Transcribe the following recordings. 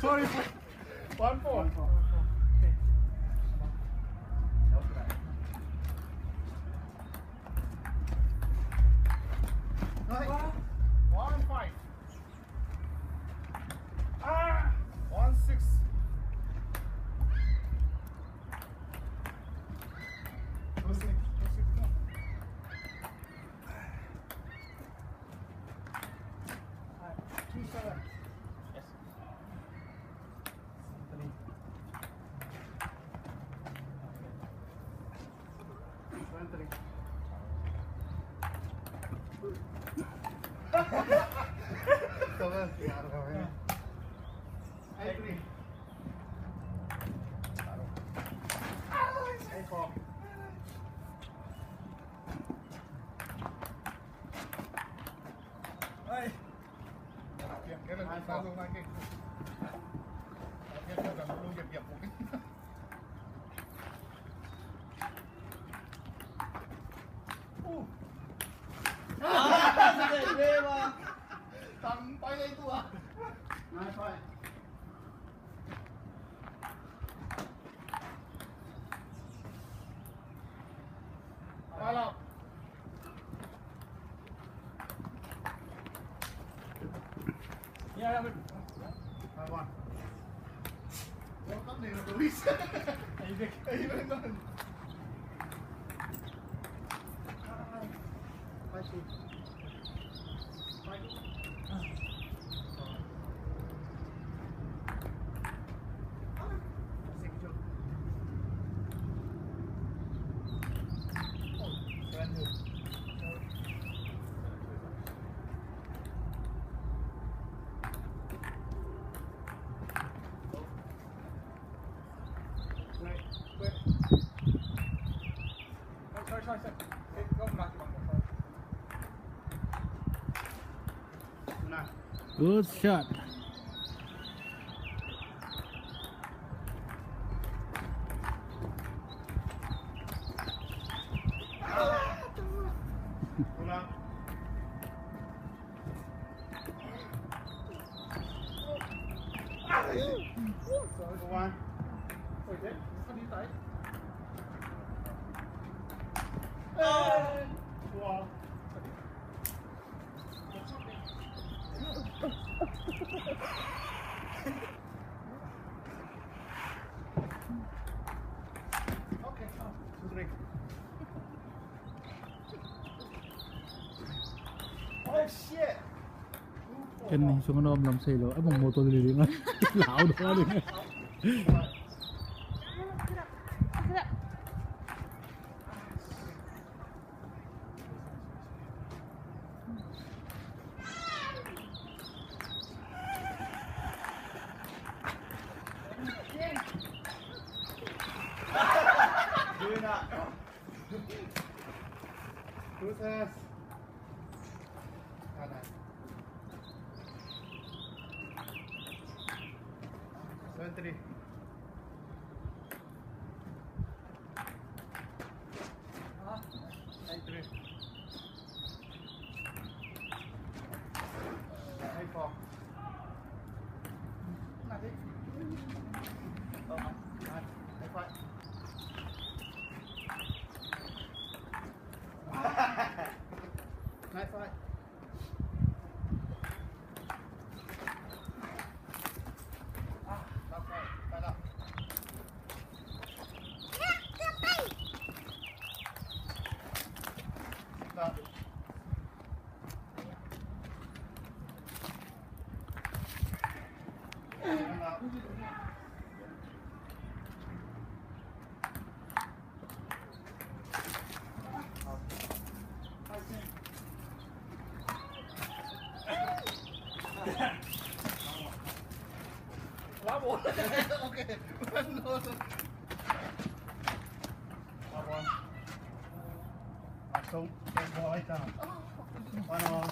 Sorry. 1-4. Okay. 1-5. 1-6. Tầm bay lên tua. Nói thôi. Qua lọc. Yeah, I won. Welcome to the police. Good shot. Oh shit. Cái này xuống ôm lòng xì lỗ bằng mô tô đi đi lão đó đi. Cruces. Kanan. 73. Okay. No. So, take ball right down. One all.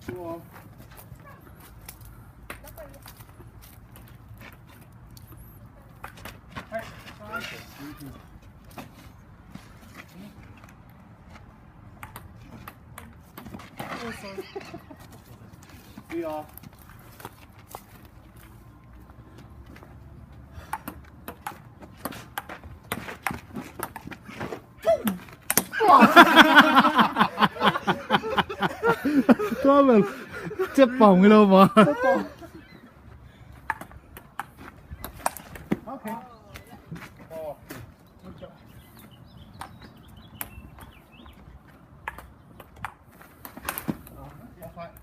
Two all. We are. Cóแบบเจ็บป่องกันเลยมา Okay. Oh, good job. Yeah, fine.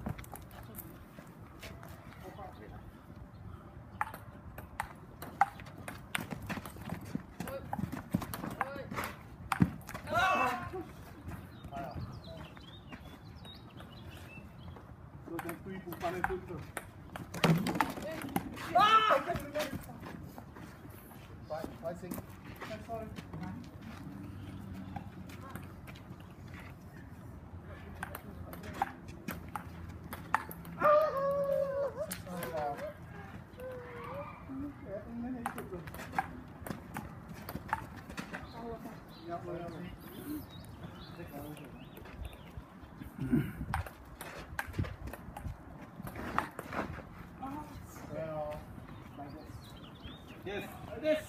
Yes, this.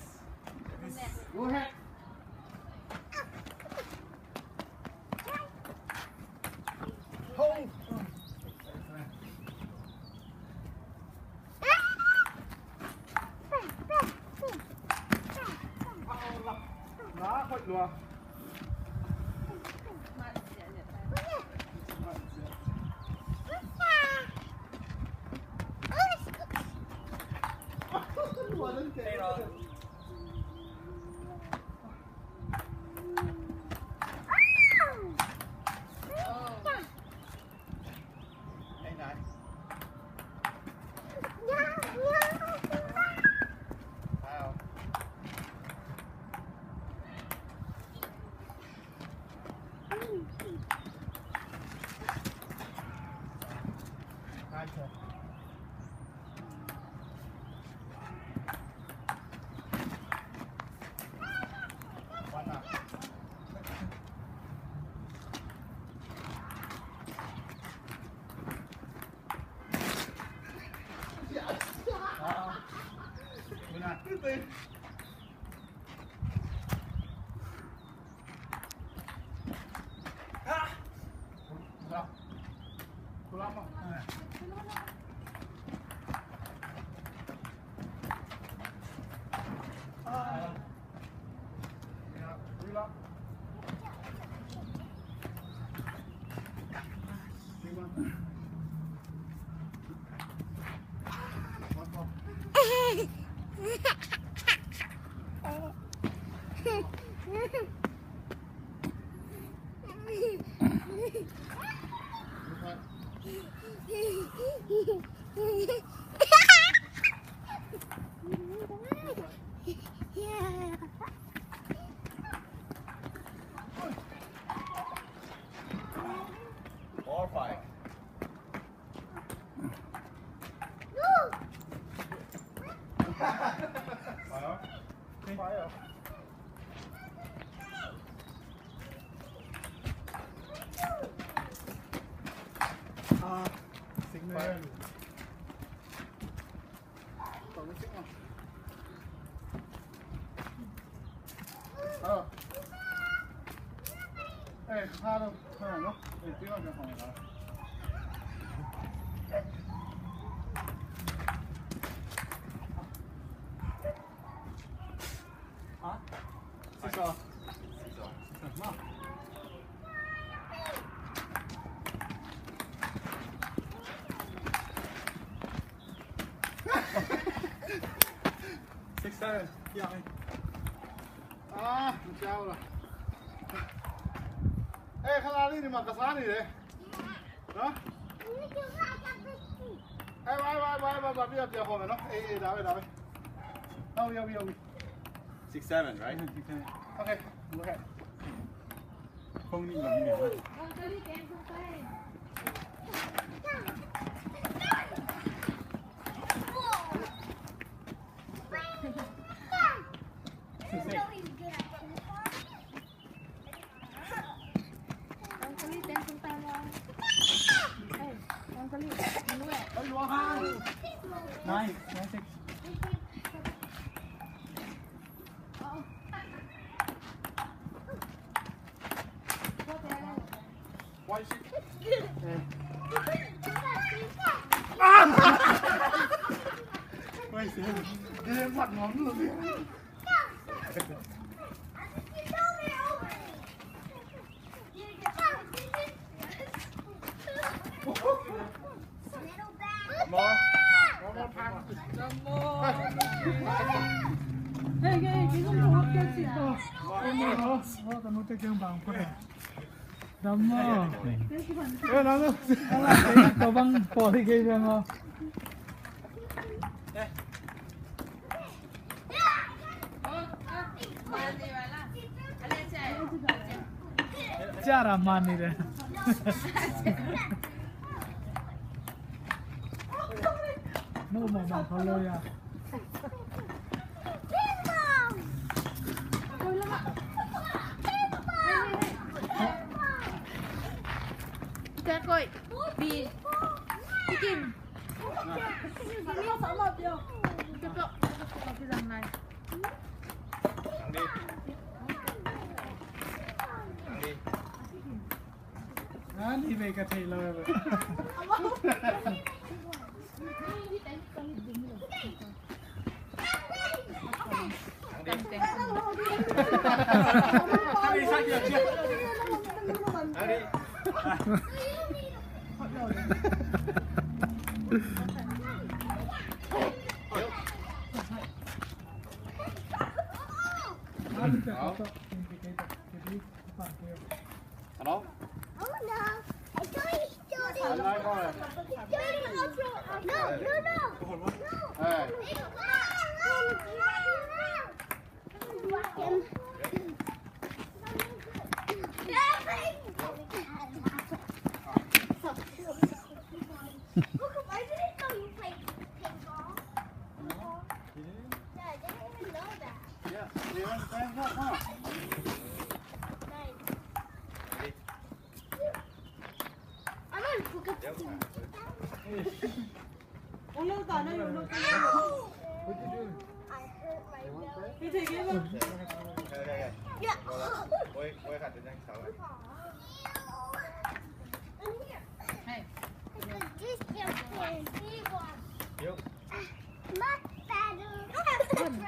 Go ahead. Hold. Đó, hơi lùa. Hey, này. Wow. Gotcha. What not? Good night. Good thing. Pull up. All five. Fire. Xinh lên. Còn cái xinh không? Ê, tha đâu, tha nó. Để tiếp vào trong phòng này. Hả? Xích rồi. Nào. 6-7, yeah. Ah, chào rồi. Ê, khá là đi thì mà cả sáng đi đấy. Đó. Ê, bye, bây giờ chờ hồi nó. Ê, đá về. Đâu, 6-7, right? Okay, okay. Không nhìn bằng điểm. สลิดมันด้วย Nice, nice. Why is it? Game phạt ngón luôn đi. More. One more time. Hey, cái con hộp kia chị bỏ. Kan utek yang bang pura. Damo. Ê, nó nữa. Kau bang poli ke yang oh. Cara mani deh. Nó mà bằng thao lôi à. Cái coi đi đi kim cái cậu cái răng này Đi về cái thầy lôi rồi. Đi sang kia chưa? Đi. Hello? Anh nói coi này. Ê. Yeah, you understand that, huh? Ôi tao nó dùng nó đi thì cái mà Quay khặt cho nhanh sáu. Much better.